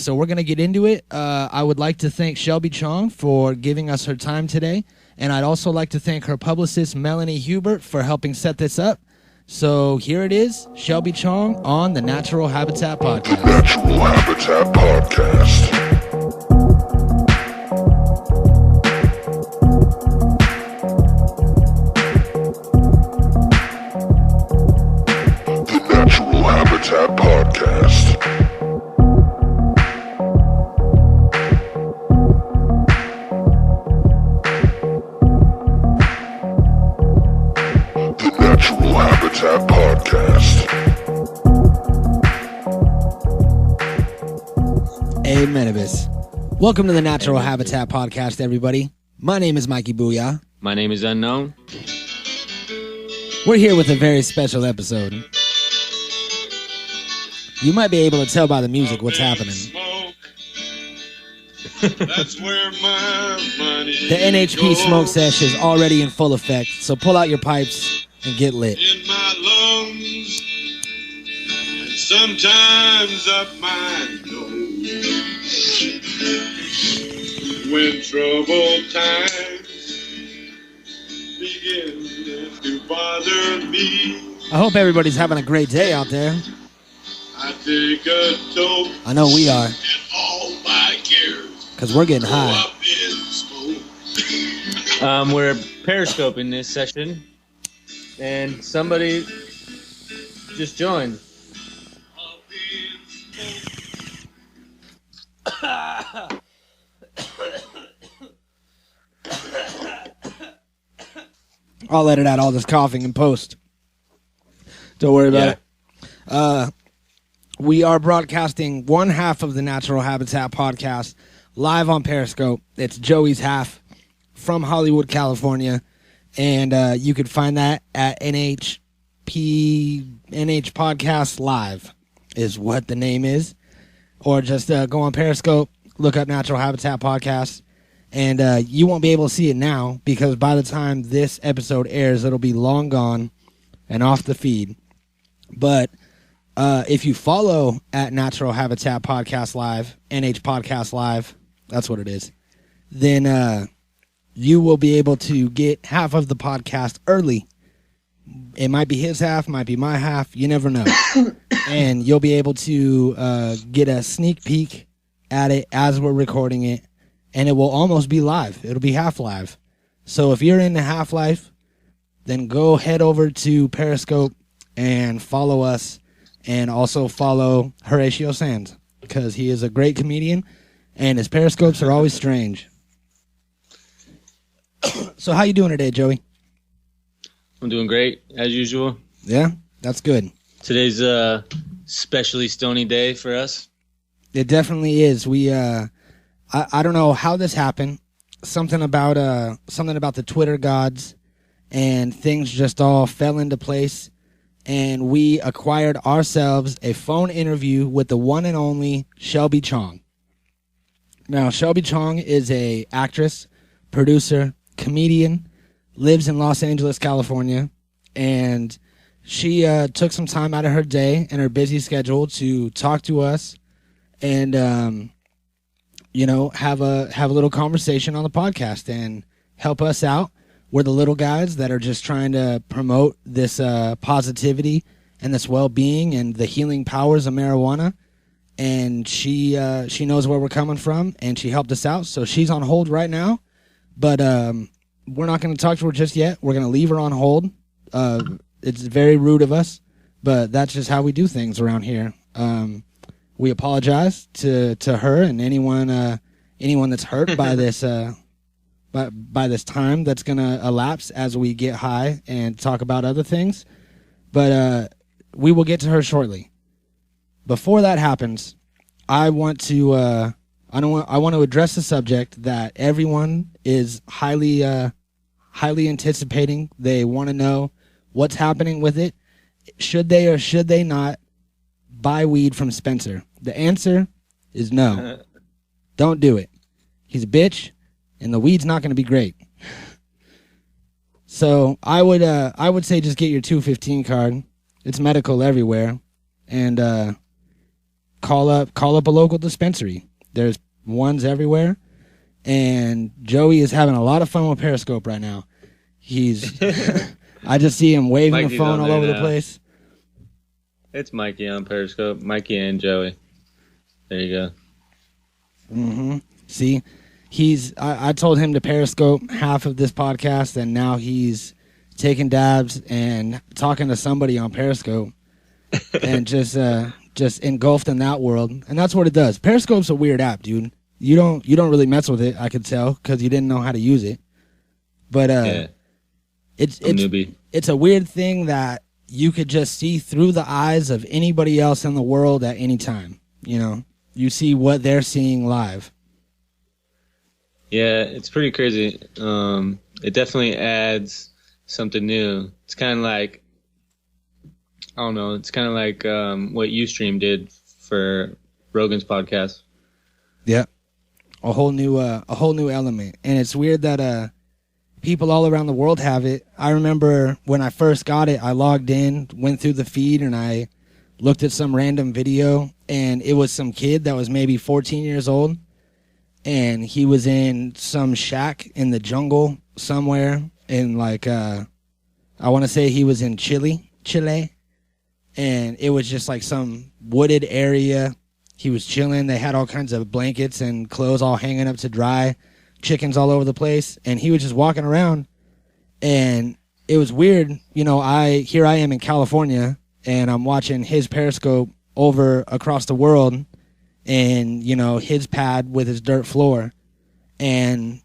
so we're going to get into it. I would like to thank Shelby Chong for giving us her time today, and I'd also like to thank her publicist, Melanie Hubert, for helping set this up. So here it is, Shelby Chong on the Natural Habitat Podcast. The Natural Habitat Podcast. The Natural Habitat Podcast. The Natural Habitat Podcast. Amen. Welcome to the Natural Habitat Podcast, everybody. My name is Mikey Booyah. My name is Unknown. We're here with a very special episode. You might be able to tell by the music what's happening. That's where my money The NHP goes. smoke sesh is already in full effect, so pull out your pipes and get lit. In my lungs, and sometimes up my nose. When troubled times begin to bother me, I hope everybody's having a great day out there. I take a toke I know we are, and all my cares because we're getting go high. up in smoke. We're periscoping this session, and somebody just joined. Up in smoke. I'll edit out all this coughing in post. Don't worry about it. We are broadcasting one half of the Natural Habitat Podcast live on Periscope. It's Joey's half from Hollywood, California. And you could find that at NH Podcast Live is what the name is. Or just go on Periscope, look up Natural Habitat Podcast. And you won't be able to see it now because by the time this episode airs, it'll be long gone and off the feed. But if you follow at Natural Habitat Podcast Live, NH Podcast Live, that's what it is, then you will be able to get half of the podcast early. It might be his half, might be my half, you never know. And you'll be able to get a sneak peek at it as we're recording it. And it will almost be live. It'll be half live. So if you're into half life, then go head over to Periscope and follow us. And also follow Horatio Sands because he is a great comedian and his Periscopes are always strange. So how you doing today, Joey? I'm doing great, as usual. Yeah, that's good. Today's a specially stony day for us. It definitely is. We I don't know how this happened. Something about the Twitter gods and things just all fell into place. And we acquired ourselves a phone interview with the one and only Shelby Chong. Now, Shelby Chong is a actress, producer, comedian, lives in Los Angeles, California, and she took some time out of her day and her busy schedule to talk to us and have a little conversation on the podcast and help us out. We're the little guys that are just trying to promote this positivity and this well-being and the healing powers of marijuana. And she knows where we're coming from, and she helped us out. So she's on hold right now, but we're not going to talk to her just yet. We're going to leave her on hold. It's very rude of us, but that's just how we do things around here. We apologize to her and anyone that's hurt by this. By this time that's going to elapse as we get high and talk about other things. But we will get to her shortly. Before that happens, I want to address the subject that everyone is highly anticipating. They want to know what's happening with it. Should they or should they not buy weed from Spencer? The answer is no. Don't do it. He's a bitch. And the weed's not going to be great. So I would say just get your 215 card. It's medical everywhere. And call up a local dispensary. There's ones everywhere, and Joey is having a lot of fun with Periscope right now. He's I just see him waving Mikey's the phone on all there over the now. place. It's Mikey on Periscope. Mikey and Joey. There you go. Mm-hmm. See, I told him to Periscope half of this podcast, and now he's taking dabs and talking to somebody on Periscope, and just engulfed in that world. And that's what it does. Periscope's a weird app, dude. You don't really mess with it, I could tell, because you didn't know how to use it. But Yeah. it's I'm newbie. it's a weird thing that you could just see through the eyes of anybody else in the world at any time. You know, you see what they're seeing live. Yeah, it's pretty crazy. It definitely adds something new. It's kind of like, I don't know, it's kind of like what Ustream did for Rogan's podcast. Yeah, a whole new element, and it's weird that people all around the world have it. I remember when I first got it, I logged in, went through the feed, and I looked at some random video, and it was some kid that was maybe 14 years old, and he was in some shack in the jungle somewhere in like I want to say he was in Chile, and it was just like some wooded area. He was chilling. They had all kinds of blankets and clothes all hanging up to dry, chickens all over the place, and he was just walking around, and it was weird. You know, here I am in California, and I'm watching his Periscope over across the world, and you know, his pad with his dirt floor, and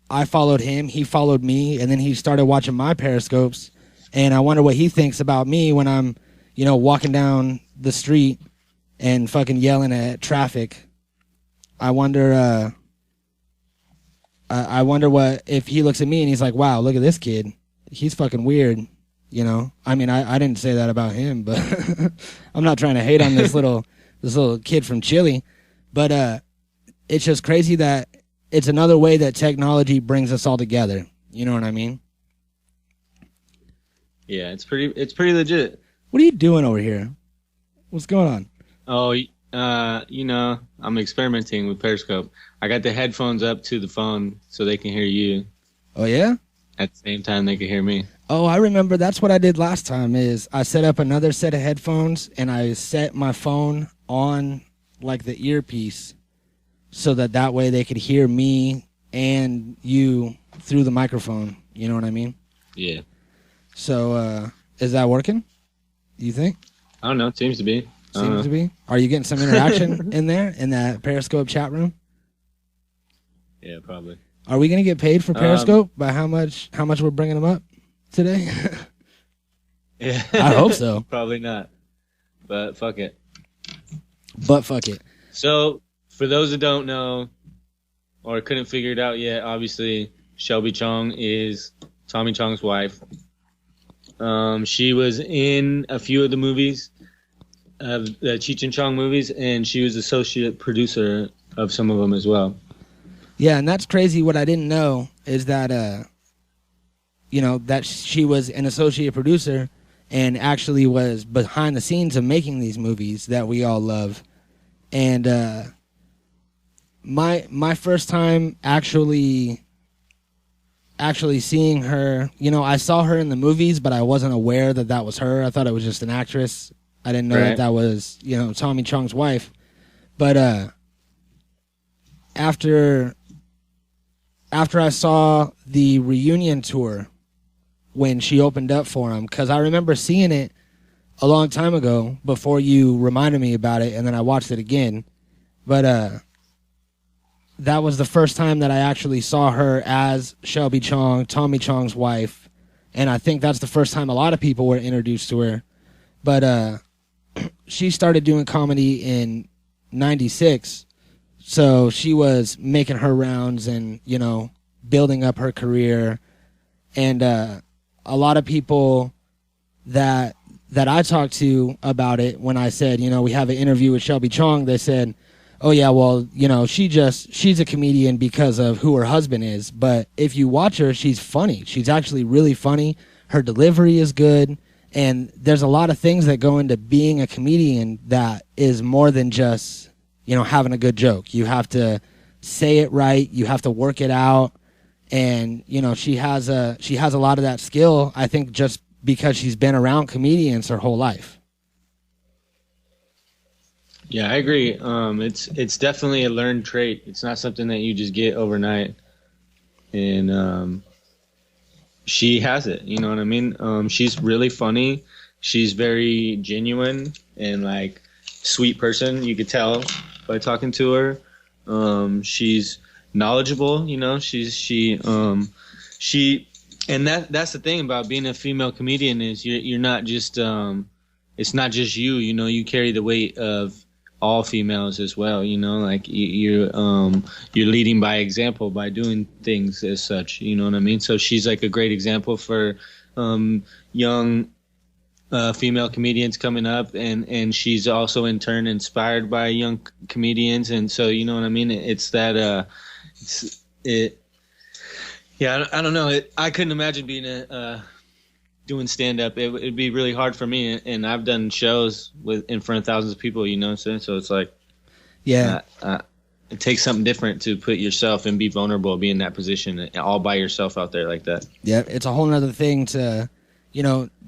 I followed him, he followed me, and then he started watching my Periscopes, and I wonder what he thinks about me when I'm, you know, walking down the street and fucking yelling at traffic. I wonder what if he looks at me and he's like, wow, look at this kid. He's fucking weird. You know? I mean, I didn't say that about him, but I'm not trying to hate on this little kid from Chile. But it's just crazy that it's another way that technology brings us all together. You know what I mean? Yeah, it's pretty legit. What are you doing over here? What's going on? Oh, you know, I'm experimenting with Periscope. I got the headphones up to the phone so they can hear you. Oh, yeah? At the same time, they can hear me. Oh, I remember. That's what I did last time is I set up another set of headphones and I set my phone on like the earpiece so that way they could hear me and you through the microphone. You know what I mean? Yeah. So is that working? Do you think? I don't know. It seems to be. Seems to be. Are you getting some interaction in there in that Periscope chat room? Yeah, probably. Are we going to get paid for Periscope by how much we're bringing them up today? Yeah. I hope so. Probably not. But fuck it. But fuck it. So, for those that don't know or couldn't figure it out yet, obviously Shelby Chong is Tommy Chong's wife. She was in a few of the movies, of the Cheech and Chong movies, and she was associate producer of some of them as well. Yeah, and that's crazy. What I didn't know is that, you know, that she was an associate producer and actually was behind the scenes of making these movies that we all love. And my first time actually seeing her, you know, I saw her in the movies, but I wasn't aware that was her. I thought it was just an actress. I didn't know that was, you know, Tommy Chong's wife. But after I saw the reunion tour when she opened up for him, because I remember seeing it a long time ago before you reminded me about it, and then I watched it again. But that was the first time that I actually saw her as Shelby Chong, Tommy Chong's wife, and I think that's the first time a lot of people were introduced to her. But she started doing comedy in '96, so she was making her rounds and, you know, building up her career. And a lot of people that I talked to about it, when I said, you know, we have an interview with Shelby Chong, they said, oh yeah, well, you know, she's a comedian because of who her husband is. But if you watch her, she's funny. She's actually really funny. Her delivery is good. And there's a lot of things that go into being a comedian that is more than just, having a good joke. You have to say it right. You have to work it out. And, she has a lot of that skill, I think, just because she's been around comedians her whole life. Yeah, I agree. It's definitely a learned trait. It's not something that you just get overnight. And she has it, you know what I mean? She's really funny. She's very genuine and like sweet person. You could tell by talking to her. She's knowledgeable, and that's the thing about being a female comedian is you're not just it's not just you, you carry the weight of all females as well, like you're leading by example by doing things as such, you know what I mean? So she's like a great example for young female comedians coming up, and she's also in turn inspired by young comedians, and so you know what I mean? It's that yeah, I don't know. I couldn't imagine being doing stand up. It'd be really hard for me, and I've done shows in front of thousands of people, so it's like, yeah, it takes something different to put yourself and be vulnerable, be in that position all by yourself out there like that. Yeah, it's a whole nother thing to,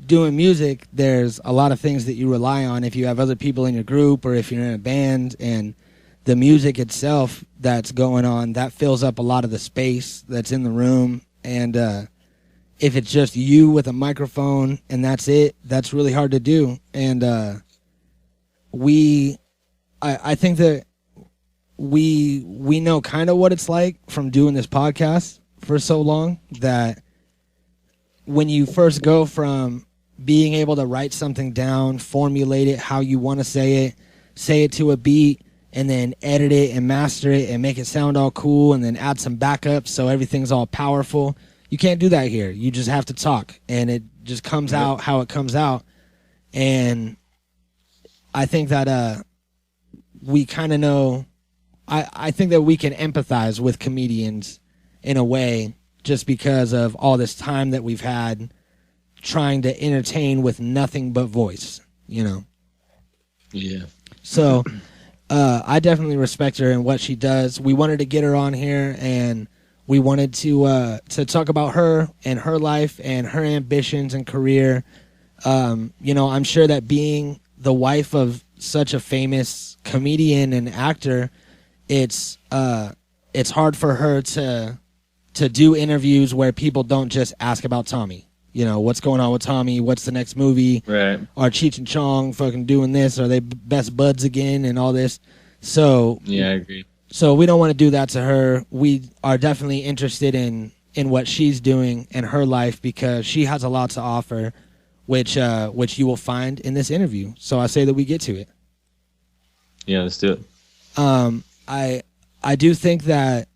doing music. There's a lot of things that you rely on if you have other people in your group or if you're in a band, and the music itself that's going on, that fills up a lot of the space that's in the room. And if it's just you with a microphone and that's it, that's really hard to do. And I think that we know kind of what it's like from doing this podcast for so long, that when you first go from being able to write something down, formulate it how you want to say it to a beat, and then edit it and master it and make it sound all cool, and then add some backups so everything's all powerful. You can't do that here. You just have to talk, and it just comes out how it comes out. And I think that we kind of know, I think that we can empathize with comedians in a way, just because of all this time that we've had trying to entertain with nothing but voice, Yeah. So I definitely respect her and what she does. We wanted to get her on here, and we wanted to talk about her and her life and her ambitions and career. I'm sure that being the wife of such a famous comedian and actor, it's hard for her to do interviews where people don't just ask about Tommy. What's going on with Tommy? What's the next movie? Right. Are Cheech and Chong fucking doing this? Are they best buds again and all this? So yeah, I agree. So we don't want to do that to her. We are definitely interested in what she's doing in her life, because she has a lot to offer, which you will find in this interview. So I say that we get to it. Yeah, let's do it. I do think that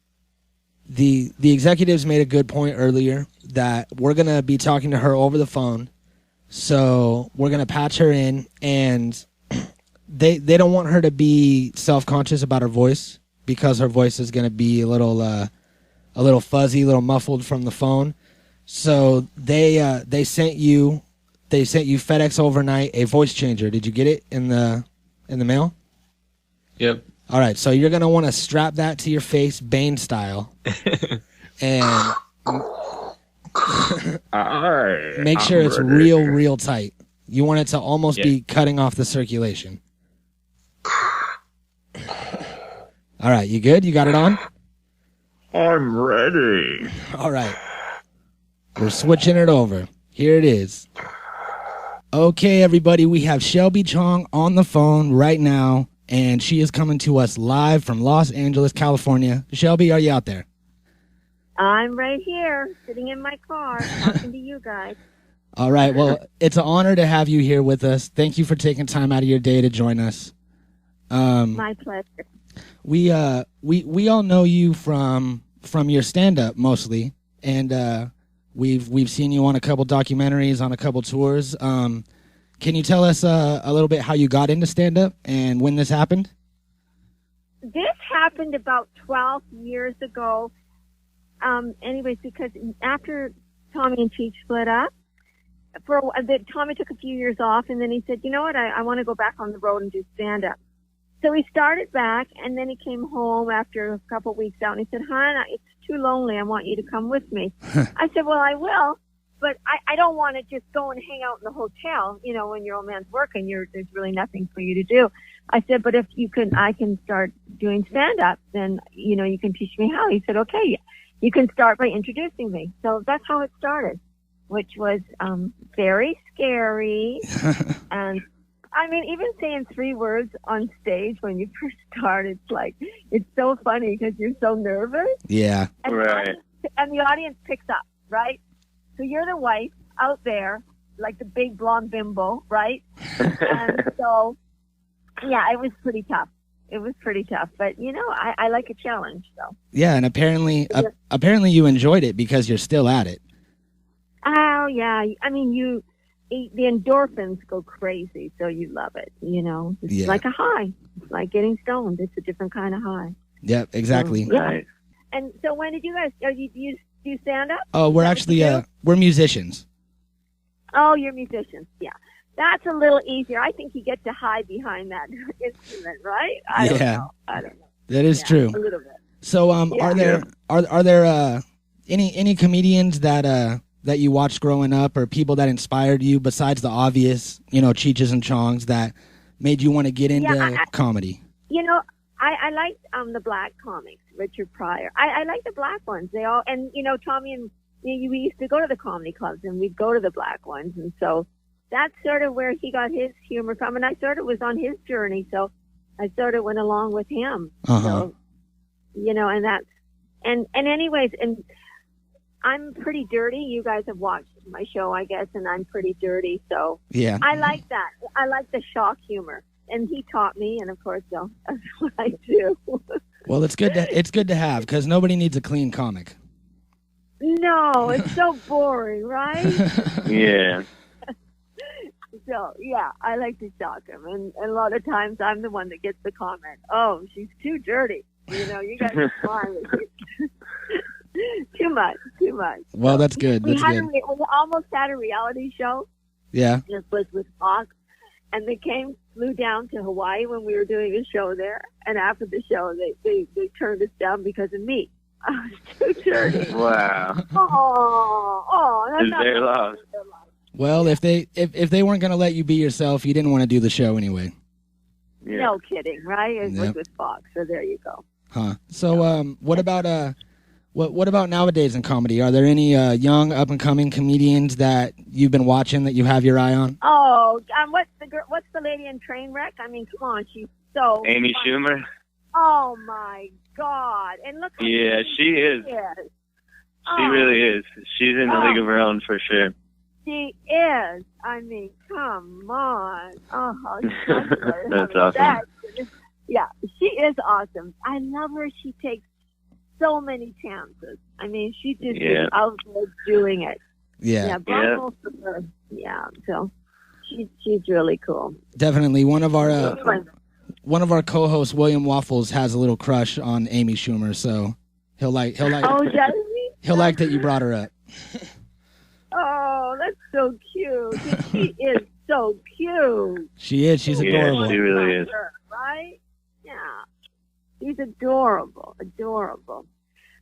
the executives made a good point earlier that we're going to be talking to her over the phone. So we're going to patch her in, and they don't want her to be self-conscious about her voice, because her voice is going to be a little fuzzy, a little muffled from the phone. So they sent you FedEx overnight a voice changer. Did you get it in the mail? Yep. All right, so you're going to want to strap that to your face, Bane style, and make sure it's real tight. You want it to almost be cutting off the circulation. All right, you good? You got it on? I'm ready. All right. We're switching it over. Here it is. Okay, everybody, we have Shelby Chong on the phone right now, and she is coming to us live from Los Angeles, California. Shelby, are you out there? I'm right here, sitting in my car, talking to you guys. All right, well, it's an honor to have you here with us. Thank you for taking time out of your day to join us. My pleasure. We all know you from your stand-up mostly, and we've seen you on a couple documentaries, on a couple tours. Can you tell us a little bit how you got into stand-up and when this happened? This happened about 12 years ago. Anyways, because after Tommy and Cheech split up, Tommy took a few years off, and then he said, you know what, I want to go back on the road and do stand-up. So he started back, and then he came home after a couple of weeks out, and he said, hon, it's too lonely. I want you to come with me. I said, well, I will, but I don't want to just go and hang out in the hotel, you know, when your old man's working. There's really nothing for you to do. I said, but if I can start doing stand-up, then, you know, you can teach me how. He said, okay, you can start by introducing me. So that's how it started, which was very scary. And I mean, even saying 3 words on stage when you first start, it's so funny because you're so nervous. Yeah. And Right. And the audience picks up, right? So you're the wife out there, like the big blonde bimbo, right? And so, yeah, it was pretty tough. But, you know, I like a challenge, so. Yeah, and apparently you enjoyed it because you're still at it. Oh, yeah. I mean, the endorphins go crazy, so you love it, you know. It's like a high. It's like getting stoned. It's a different kind of high. Yep, exactly. So, yeah. Right. And so when did you guys, do you stand up? Oh, we're actually, we're musicians. Oh, you're musicians, yeah. That's a little easier. I think you get to hide behind that instrument, right? I don't know. That is true. A little bit. So, are there any comedians that you watched growing up, or people that inspired you besides the obvious, you know, Cheeches and Chongs, that made you want to get into comedy? You know, I liked the black comics, Richard Pryor. I like the black ones. They all, and you know, Tommy and me, we used to go to the comedy clubs and we'd go to the black ones, and so that's sort of where he got his humor from, and I sort of was on his journey, so I sort of went along with him. So, you know, and that's, and anyways, and I'm pretty dirty. You guys have watched my show, I guess, and I'm pretty dirty, so yeah, I like that. I like the shock humor, and he taught me, and of course, so that's what I do. Well, it's good to have, because nobody needs a clean comic. No, it's so boring, right? Yeah. So, yeah, I like to shock him. And a lot of times I'm the one that gets the comment, oh, she's too dirty. You know, you guys are fine. Too much. Well, that's good. We almost had a reality show. Yeah. This was with Fox. And they flew down to Hawaii when we were doing a show there. And after the show, they turned us down because of me. I was too dirty. Wow. Oh, that's not their loss. Well, if they weren't going to let you be yourself, you didn't want to do the show anyway. Yeah. No kidding, right? It was with Fox, so there you go. Huh. So, what about what about nowadays in comedy? Are there any young up and coming comedians that you've been watching that you have your eye on? Oh, what's the lady in Trainwreck? I mean, come on, she's so Amy funny. Schumer. Oh my God! And look. How Yeah, she is. She really is. She's in the league of her own for sure. She is. I mean, come on. Oh, That's awesome. Yeah, she is awesome. I love her. She takes so many chances. I mean, she just is out there doing it. Yeah. Bravo for her. Yeah. So she's really cool. Definitely. One of our co-hosts, William Waffles, has a little crush on Amy Schumer, so he'll like. Oh, does he? He'll like that you brought her up. Oh, that's so cute. She is so cute. She is. She's adorable. Yeah, she really is. Right? Yeah. She's adorable.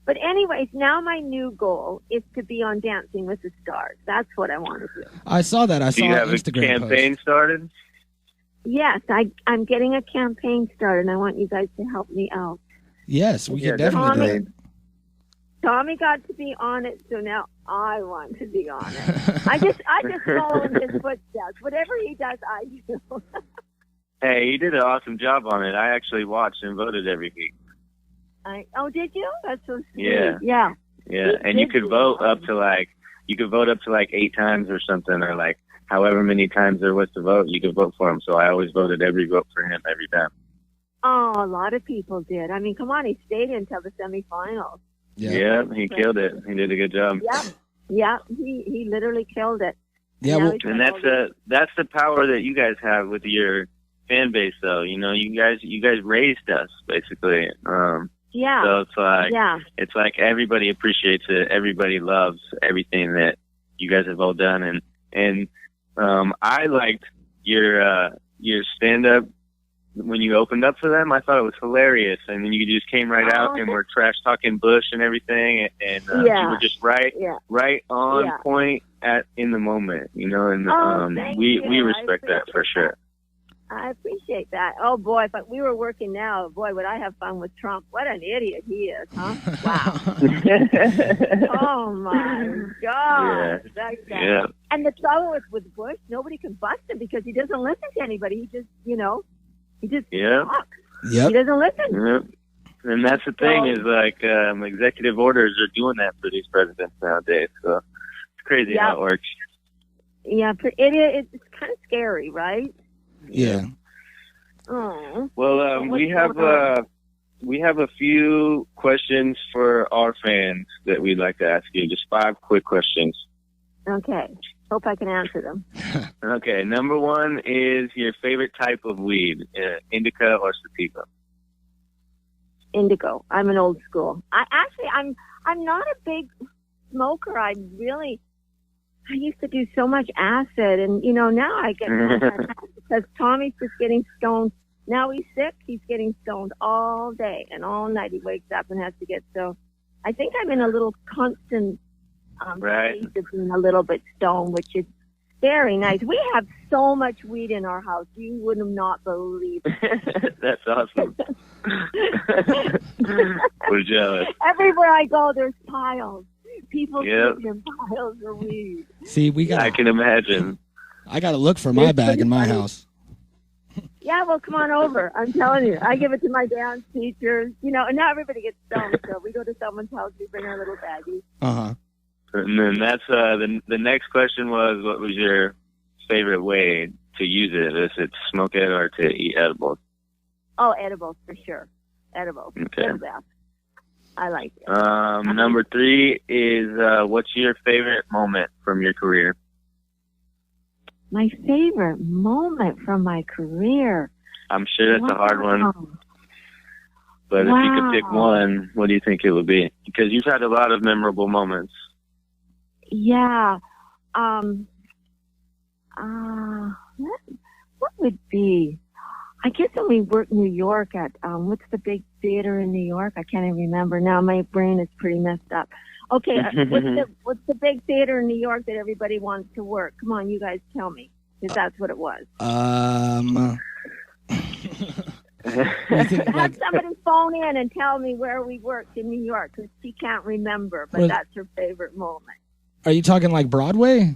But anyways, now my new goal is to be on Dancing with the Stars. That's what I want to do. I saw that. Do you have a campaign started? Yes, I'm getting a campaign started, and I want you guys to help me out. Yes, we can definitely do it. Tommy got to be on it, so now I want to be on it. I just follow in his footsteps. Whatever he does, I do. Hey, he did an awesome job on it. I actually watched and voted every week. Did you? That's so sweet. Yeah. And you could vote up to like 8 times or something, or like however many times there was to vote, you could vote for him. So I always voted every vote for him every time. Oh, a lot of people did. I mean, come on, he stayed until the semifinals. Yeah, he killed it. He did a good job. Yeah, he literally killed it. Yeah, and that's the power that you guys have with your fan base, though. You know, you guys raised us basically. So it's like everybody appreciates it. Everybody loves everything that you guys have all done, and And I liked your stand-up when you opened up for them. I thought it was hilarious. And then you just came right out and were trash talking Bush and everything, and you were just right on point in the moment, you know. And we respect that for sure. I appreciate that. Oh boy, if we were working now, boy, would I have fun with Trump. What an idiot he is, huh? Wow. Oh my God. Yeah. And the trouble with Bush, nobody can bust him because he doesn't listen to anybody. He just, he just talks. Yep. He doesn't listen. Yep. And that's the thing is like executive orders are doing that for these presidents nowadays. So it's crazy how it works. Yeah, it's kind of scary, right? Yeah. Oh. Well, we have a few questions for our fans that we'd like to ask you. Just 5 quick questions. Okay. Hope I can answer them. Okay. Number 1 is your favorite type of weed, indica or sativa? Indigo. I'm an old school. I'm not a big smoker. I used to do so much acid, and now I get because Tommy's just getting stoned. Now he's sick. He's getting stoned all day and all night. He wakes up and has to get so. I think I'm in a little constant state of being a little bit stoned, which is very nice. We have so much weed in our house. You would not believe it. That's awesome. We're jealous. Everywhere I go, there's piles. People sitting in piles of weed. See, I can imagine. I got to look for my bag in my house. Yeah, well, come on over. I'm telling you. I give it to my dance teachers, and now everybody gets stoned. So we go to someone's house, we bring our little baggies. Uh-huh. And then that's the next question was, what was your favorite way to use it? Is it smoke it or to eat edibles? Oh, edibles for sure. Edibles. Okay. I like it. Number 3 is what's your favorite moment from your career? My favorite moment from my career. I'm sure that's a hard one. But if you could pick one, what do you think it would be? Because you've had a lot of memorable moments. Yeah. What would be? I guess when we worked in New York at, what's the big theater in New York? I can't even remember now. My brain is pretty messed up. Okay, what's the big theater in New York that everybody wants to work? Come on, you guys tell me, because that's what it was. Have somebody phone in and tell me where we worked in New York, because she can't remember, but that's her favorite moment. Are you talking like Broadway?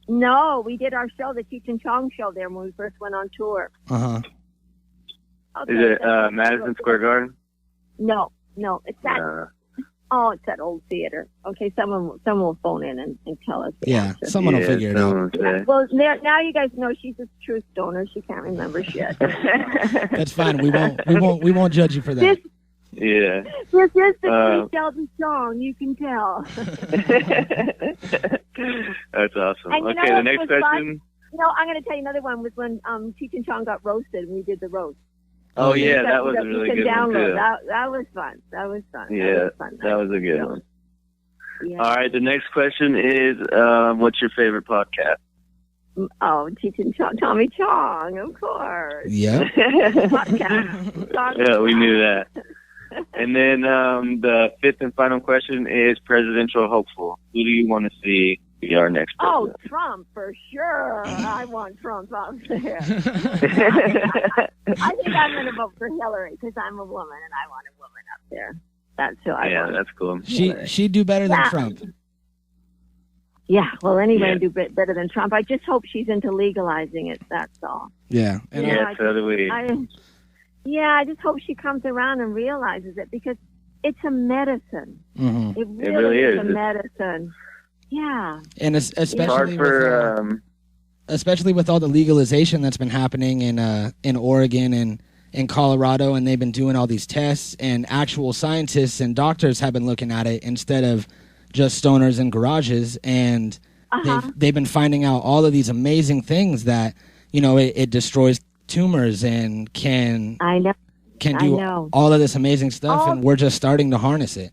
No, we did our show, the Cheech and Chong show there when we first went on tour. Uh-huh. Okay, is it Madison Square Garden? No, it's that. It's that old theater. Okay, someone will phone in and tell us. Someone will figure it out. Yeah, well, now you guys know she's a true stoner. She can't remember shit. That's fine. We won't judge you for that. This is the Shelby Chong. You can tell. That's awesome. And okay, the next question. I'm going to tell you another one was when Cheech and Chong got roasted and we did the roast. Oh yeah, that was a really good one too. That was fun. That was fun. Yeah, that was a good one. Yeah. All right, the next question is, what's your favorite podcast? Oh, Cheech and Tommy Chong, of course. Yeah. Podcast. Yeah, we knew that. And then the 5th and final question is presidential hopeful. Who do you want to see be our next president? Oh, Trump, for sure. I want Trump up there. I think I'm going to vote for Hillary because I'm a woman and I want a woman up there. That's who I want. Yeah, that's cool. She'd do better than Trump. Yeah, well, anybody do better than Trump. I just hope she's into legalizing it, that's all. Yeah. So do we. I just hope she comes around and realizes it because it's a medicine. Mm-hmm. It really is a medicine. Yeah. And especially with all the legalization that's been happening in Oregon and in Colorado, and they've been doing all these tests, and actual scientists and doctors have been looking at it instead of just stoners in garages, and they've been finding out all of these amazing things that, it destroys tumors and can do all of this amazing stuff, and we're just starting to harness it.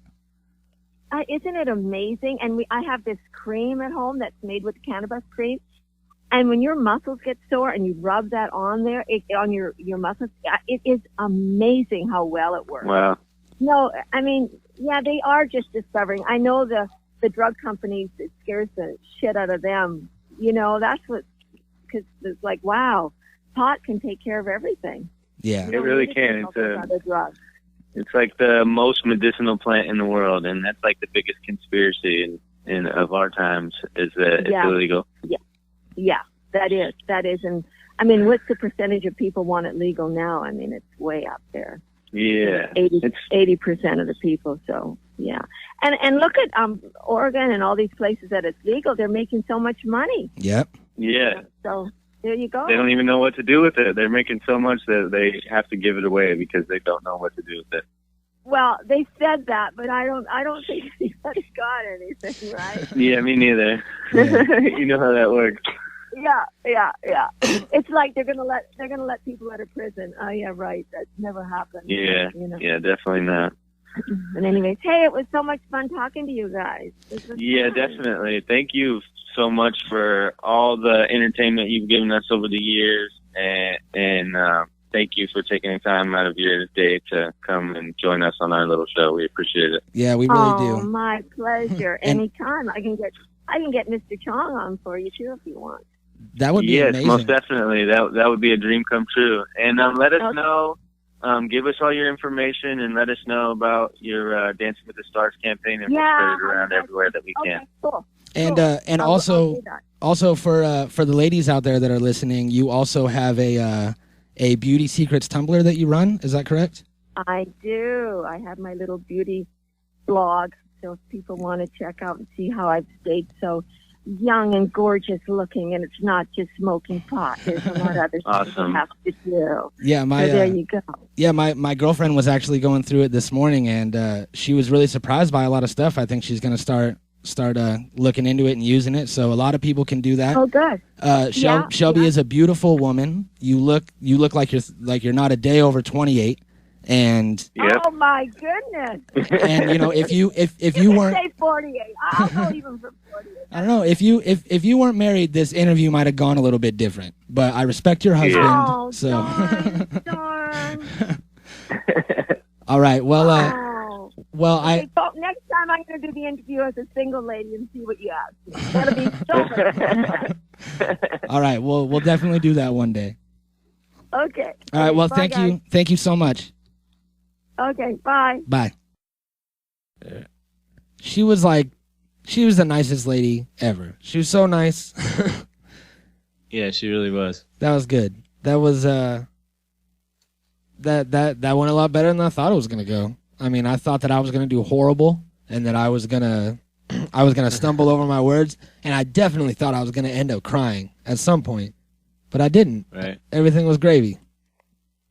isn't it amazing? And I have this cream at home that's made with cannabis cream. And when your muscles get sore and you rub that on there, on your muscles, it is amazing how well it works. Wow. No, I mean, yeah, they are just discovering. I know the drug companies, it scares the shit out of them. You know, that's what, because it's like, wow, pot can take care of everything. Yeah. It really can. Other drugs. It's like the most medicinal plant in the world, and that's like the biggest conspiracy in of our times is that it's illegal. Yeah, that is. And I mean, what's the percentage of people want it legal now? I mean, it's way up there. Yeah. 80% of the people. So yeah. And look at, Oregon and all these places that it's legal. They're making so much money. Yep. Yeah. So there you go. They don't even know what to do with it. They're making so much that they have to give it away because they don't know what to do with it. Well, they said that, but I don't think anybody's got anything, right? Yeah, me neither. You know how that works. Yeah. It's like they're gonna let people out of prison. Oh yeah, right. That's never happened. Yeah. You know? Yeah, definitely not. But anyways, hey, it was so much fun talking to you guys. Yeah, fun. definitely. Thank you so much for all the entertainment you've given us over the years, and thank you for taking the time out of your day to come and join us on our little show. We appreciate it. Yeah, we really do. Oh, my pleasure. Anytime. I can get Mr. Chong on for you too if you want. That would be amazing. Yes, most definitely. That would be a dream come true. And let us know. Give us all your information and let us know about your Dancing with the Stars campaign, and we'll spread it around everywhere that we can. Cool. And also for the ladies out there that are listening, you also have a beauty secrets Tumblr that you run. Is that correct? I do. I have my little beauty blog, so if people want to check out and see how I've stayed so young and gorgeous looking, and it's not just smoking pot. There's a lot of other stuff you have to do. Yeah, so there you go. Yeah, my girlfriend was actually going through it this morning, and she was really surprised by a lot of stuff. I think she's going to start looking into it and using it. So a lot of people can do that. Oh, good. Shelby is a beautiful woman. You look like you're not a day over 28. And oh my goodness! And you know, if you weren't say 48, I'll go even for 48. I don't know, if you weren't married, this interview might have gone a little bit different. But I respect your husband. Oh, so darn. All right. Well, okay, next time I'm going to do the interview as a single lady and see what you ask. That'll be so much. All right. Well, we'll definitely do that one day. Okay. All right. Well, bye, guys. Thank you so much. Okay, bye. Bye. She was the nicest lady ever. She was so nice. Yeah, she really was. That was good. That was that went a lot better than I thought it was gonna go. I mean, I thought that I was gonna do horrible and that I was gonna stumble over my words, and I definitely thought I was gonna end up crying at some point, but I didn't. Right. Everything was gravy.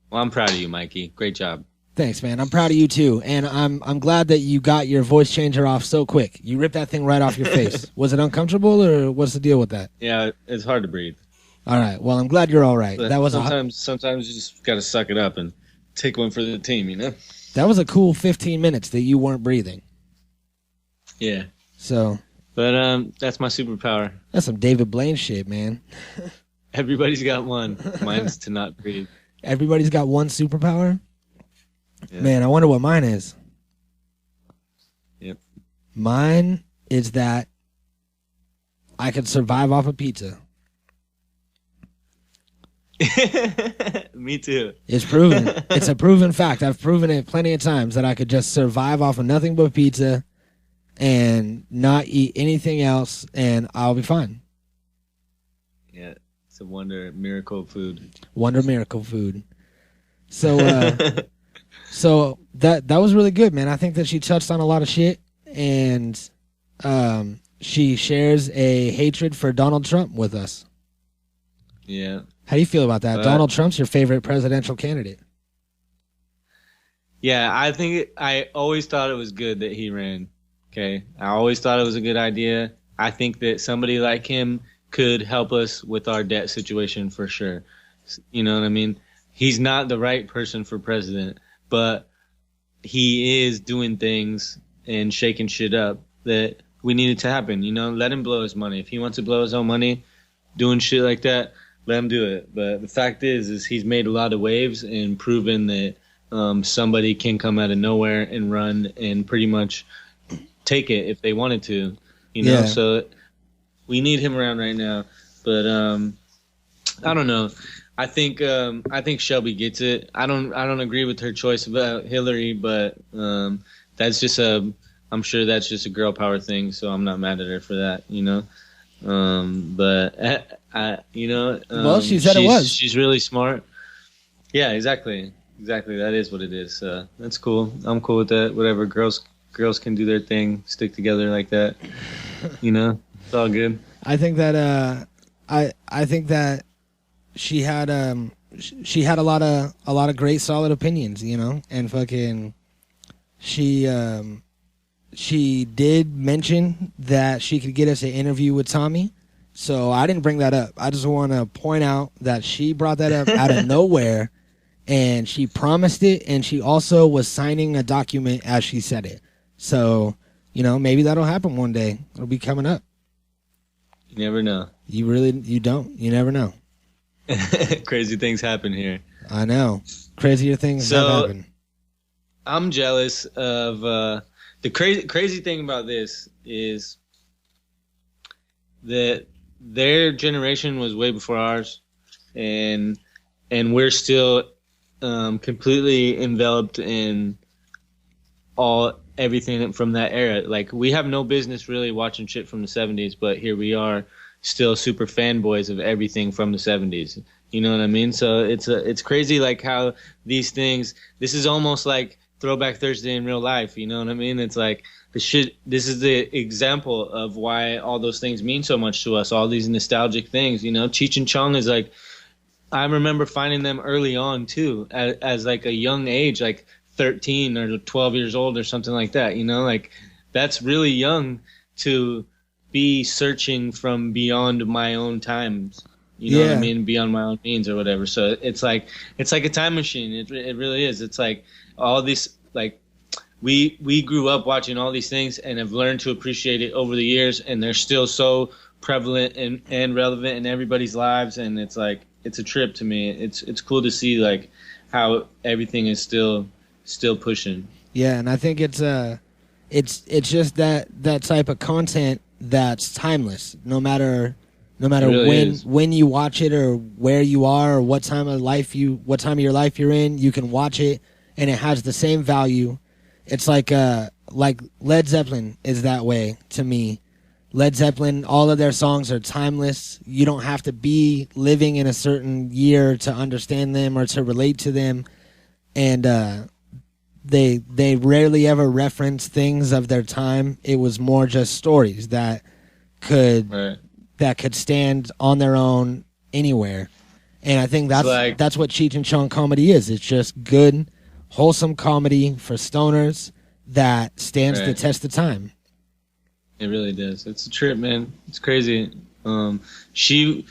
Well, I'm proud of you, Mikey. Great job. Thanks, man. I'm proud of you too, and I'm glad that you got your voice changer off so quick. You ripped that thing right off your face. Was it uncomfortable, or what's the deal with that? Yeah, it's hard to breathe. All right. Well, I'm glad you're all right. But that was sometimes you just got to suck it up and take one for the team, you know? That was a cool 15 minutes that you weren't breathing. Yeah. So. But that's my superpower. That's some David Blaine shit, man. Everybody's got one. Mine's to not breathe. Everybody's got one superpower? Yeah. Man, I wonder what mine is. Yep. Mine is that I could survive off of pizza. Me too. It's proven. It's a proven fact. I've proven it plenty of times that I could just survive off of nothing but pizza and not eat anything else, and I'll be fine. Yeah, it's a miracle food. Wonder miracle food. So, so that was really good, man. I think that she touched on a lot of shit, and she shares a hatred for Donald Trump with us. Yeah. How do you feel about that? Donald Trump's your favorite presidential candidate. Yeah, I always thought it was good that he ran. Okay, I always thought it was a good idea. I think that somebody like him could help us with our debt situation for sure. You know what I mean? He's not the right person for president, but he is doing things and shaking shit up that we needed to happen. You know, let him blow his money. If he wants to blow his own money doing shit like that, let him do it. But the fact is he's made a lot of waves and proven that somebody can come out of nowhere and run and pretty much take it if they wanted to. You know, so we need him around right now. But I don't know. I think Shelby gets it. I don't agree with her choice about Hillary, but that's just I'm sure that's just a girl power thing, so I'm not mad at her for that, you know. But well, she said it was. She's really smart. Yeah, exactly. That is what it is. That's cool. I'm cool with that. Whatever, girls can do their thing, stick together like that. You know, it's all good. I think that I think that she had a lot of great solid opinions, you know, and fucking she did mention that she could get us an interview with Tommy. So I didn't bring that up. I just want to point out that she brought that up out of nowhere, and she promised it, and she also was signing a document as she said it. So, you know, maybe that'll happen one day. It'll be coming up. You never know. You don't. You never know. Crazy things happen here. I know. Crazier things have happened. I'm jealous of the crazy thing about this is that their generation was way before ours, and we're still completely enveloped in everything from that era. Like, we have no business really watching shit from the 70s, but here we are still super fanboys of everything from the 70s. You know what I mean? So it's crazy, like, how these things, this is almost like Throwback Thursday in real life. You know what I mean? It's like this is the example of why all those things mean so much to us, all these nostalgic things. You know, Cheech and Chong is like, I remember finding them early on too, as like a young age, like 13 or 12 years old or something like that. You know, like, that's really young to be searching from beyond my own times. You know what I mean? Beyond my own means or whatever. So it's like a time machine. It really is. It's like all these, like, we grew up watching all these things and have learned to appreciate it over the years, and they're still so prevalent and relevant in everybody's lives. And it's like, it's a trip to me. It's cool to see, like, how everything is still pushing. Yeah, and I think it's just that type of content that's timeless, no matter really when you watch it or where you are or what time of your life you're in. You can watch it and it has the same value. It's like Led Zeppelin is that way to me. Led Zeppelin, all of their songs are timeless. You don't have to be living in a certain year to understand them or to relate to them. And they rarely ever reference things of their time. It was more just stories that could stand on their own anywhere. And I think that's what Cheech and Chong comedy is. It's just good, wholesome comedy for stoners that stands the test of time. It really does. It's a trip, man. It's crazy. She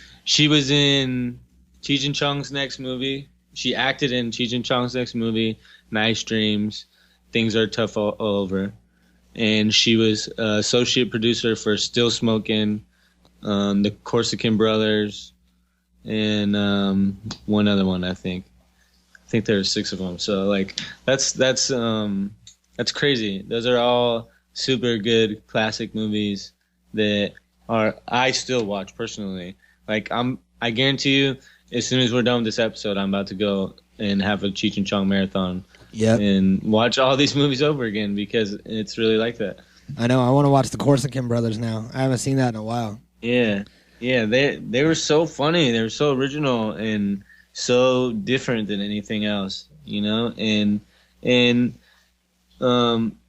was in Cheech and Chong's next movie. She acted in Cheech and Chong's next movie, Nice Dreams, Things Are Tough All Over. And she was associate producer for Still Smoking, the Corsican Brothers, and one other one, I think. I think there were 6 of them. So, like, that's crazy. Those are all super good classic movies that I still watch personally. Like, I guarantee you, as soon as we're done with this episode, I'm about to go and have a Cheech and Chong marathon. Yep. And watch all these movies over again because it's really like that. I know. I want to watch the Corsican Brothers now. I haven't seen that in a while. Yeah. They were so funny. They were so original and so different than anything else, you know. And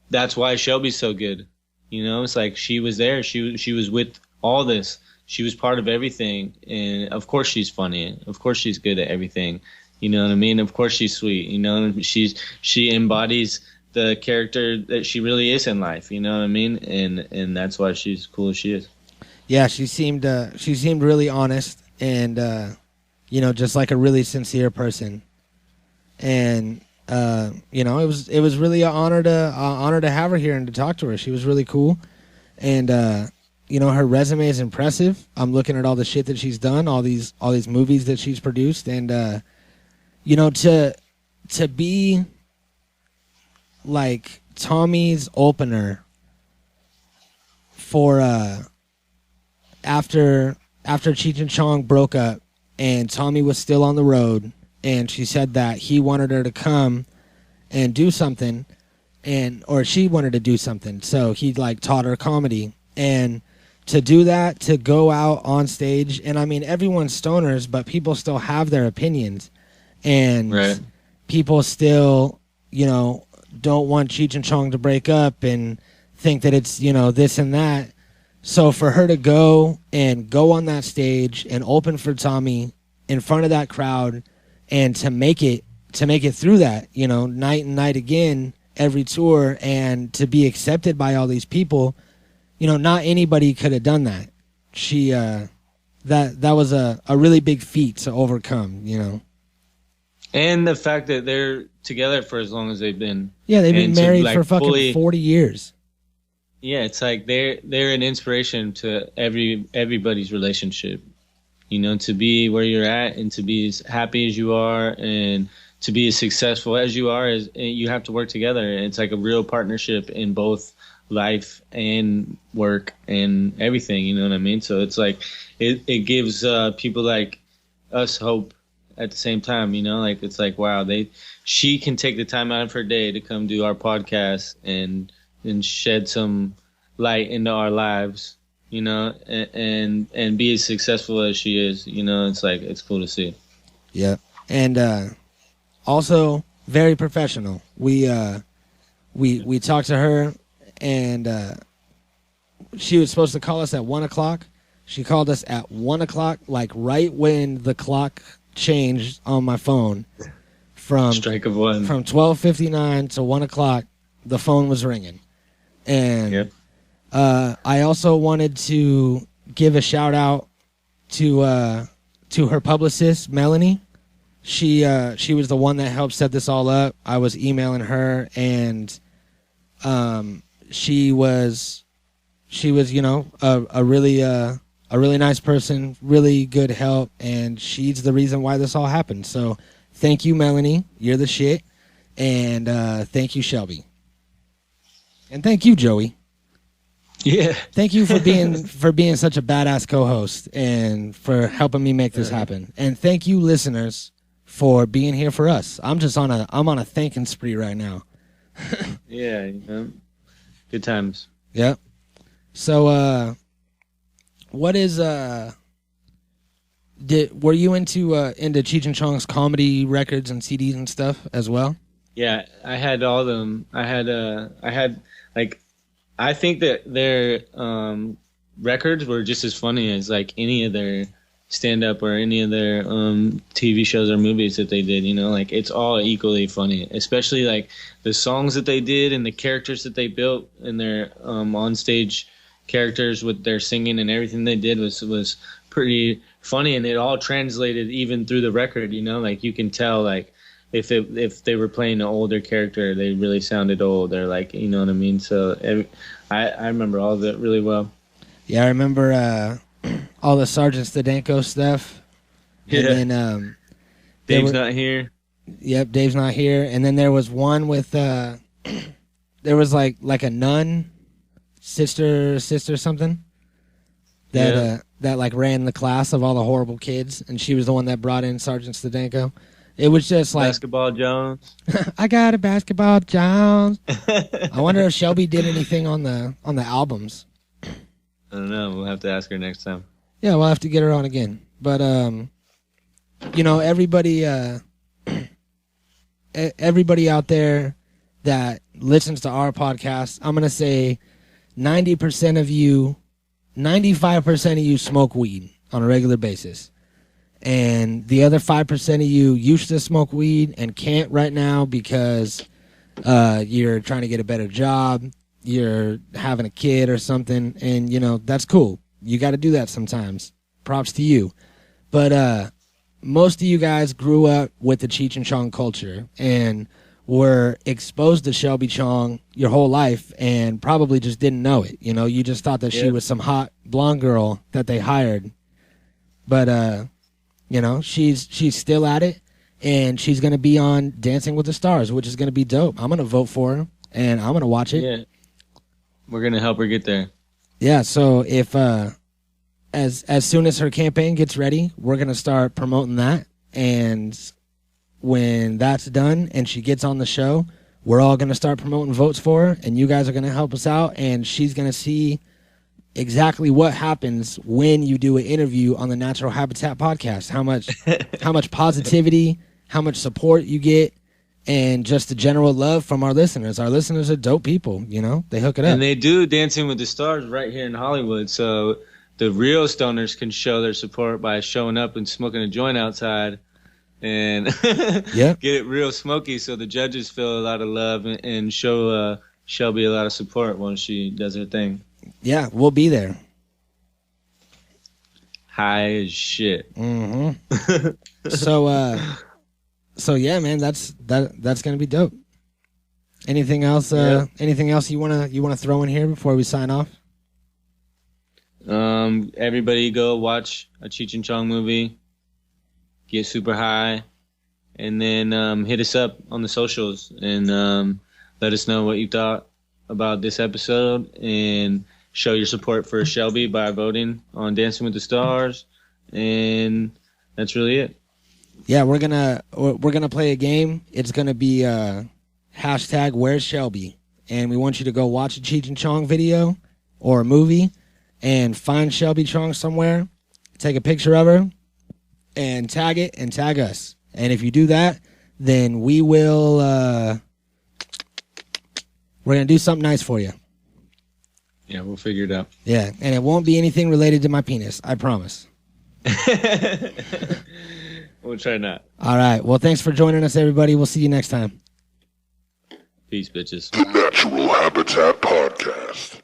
that's why Shelby's so good. You know, it's like she was there. She was with all this. She was part of everything, and of course she's funny. Of course she's good at everything. You know what I mean? Of course she's sweet. You know, she embodies the character that she really is in life. You know what I mean? And that's why she's cool as she is. Yeah, she seemed really honest and you know, just like a really sincere person. And it was really an honor to have her here and to talk to her. She was really cool, and her resume is impressive. I'm looking at all the shit that she's done, all these movies that she's produced, and to be like Tommy's opener for after Cheech and Chong broke up and Tommy was still on the road, and she said that he wanted her to come and do something, or she wanted to do something, so he like taught her comedy. And to do that, to go out on stage, and I mean everyone's stoners, but people still have their opinions, and right. People still don't want Cheech and Chong to break up and think that it's this and that. So for her to go on that stage and open for Tommy in front of that crowd, and to make it through that, night and night again, every tour, and to be accepted by all these people, not anybody could have done that. She that was a really big feat to overcome, And the fact that they're together for as long as they've been. Yeah, they've been married for fucking 40 years. Yeah, it's like they're an inspiration to everybody's relationship. To be where you're at and to be as happy as you are and to be as successful as you are, you have to work together. It's like a real partnership in both life and work and everything. You know what I mean? So it's like it gives people like us hope at the same time. Like it's like, wow, she can take the time out of her day to come do our podcast and shed some light into our lives, and be as successful as she is. It's like, it's cool to see. Yeah. And also very professional. We talked to her, and she was supposed to call us at 1:00. She called us at 1:00, like right when the clock changed on my phone from strike of one, from 12:59 to 1:00. The phone was ringing. And yep. I also wanted to give a shout out to her publicist, Melanie. She was the one that helped set this all up. I was emailing her, and she was a really nice person, really good help, and she's the reason why this all happened. So thank you, Melanie. You're the shit. And thank you, Shelby. And thank you, Joey. Yeah. Thank you for being such a badass co-host and for helping me make this happen. And thank you, listeners, for being here for us. I'm on a thanking spree right now. Yeah, good times. Yep. So what is were you into Cheech and Chong's comedy records and CDs and stuff as well? Yeah, I had all of them. I had I think that their records were just as funny as like any of their stand-up or any of their TV shows or movies that they did. Like it's all equally funny, especially like the songs that they did and the characters that they built and their on-stage characters with their singing and everything they did was pretty funny, and it all translated even through the record. Like you can tell like if they were playing an older character, they really sounded old. They're like, you know what I mean? So I remember all of it really well. Yeah, I remember all the Sergeant Stadenko stuff. Yeah. And then Dave's not here. Yep, Dave's not here. And then there was one with there was like a nun, sister something that like ran the class of all the horrible kids, and she was the one that brought in Sergeant Stadenko. It was just like Basketball Jones. I got a basketball Jones. I wonder if Shelby did anything on the albums. I don't know. We'll have to ask her next time. Yeah, we'll have to get her on again. But everybody out there that listens to our podcast, I'm gonna say 90% of you, 95% of you smoke weed on a regular basis. And the other 5% of you used to smoke weed and can't right now because you're trying to get a better job, you're having a kid or something, and that's cool. You got to do that sometimes. Props to you. But most of you guys grew up with the Cheech and Chong culture, and were exposed to Shelby Chong your whole life and probably just didn't know it. You know, you just thought that she was some hot blonde girl that they hired. But, you know, she's still at it, and she's going to be on Dancing with the Stars, which is going to be dope. I'm going to vote for her, and I'm going to watch it. Yeah. We're going to help her get there. Yeah, so if as soon as her campaign gets ready, we're going to start promoting that. And when that's done and she gets on the show, we're all going to start promoting votes for her, and you guys are going to help us out, and she's going to see exactly what happens when you do an interview on the Natural Habitat podcast. How much positivity, how much support you get, and just the general love from our listeners. Our listeners are dope people, you know? They hook it up. And they do Dancing with the Stars right here in Hollywood, so the real stoners can show their support by showing up and smoking a joint outside and get it real smoky, so the judges feel a lot of love and show Shelby a lot of support when she does her thing. Yeah, we'll be there. High as shit. Mm-hmm. So yeah, man, that's gonna be dope. Anything else? Anything else you wanna throw in here before we sign off? Everybody go watch a Cheech and Chong movie, get super high, and then hit us up on the socials and let us know what you thought about this episode, and show your support for Shelby by voting on Dancing with the Stars, and that's really it. Yeah, we're gonna play a game. It's gonna be hashtag Where's Shelby, and we want you to go watch a Cheech and Chong video or a movie and find Shelby Chong somewhere, take a picture of her, and tag it and tag us. And if you do that, then we will we're gonna do something nice for you. Yeah, we'll figure it out. Yeah, and it won't be anything related to my penis, I promise. We'll try not. All right. Well, thanks for joining us, everybody. We'll see you next time. Peace, bitches. The Natural Habitat Podcast.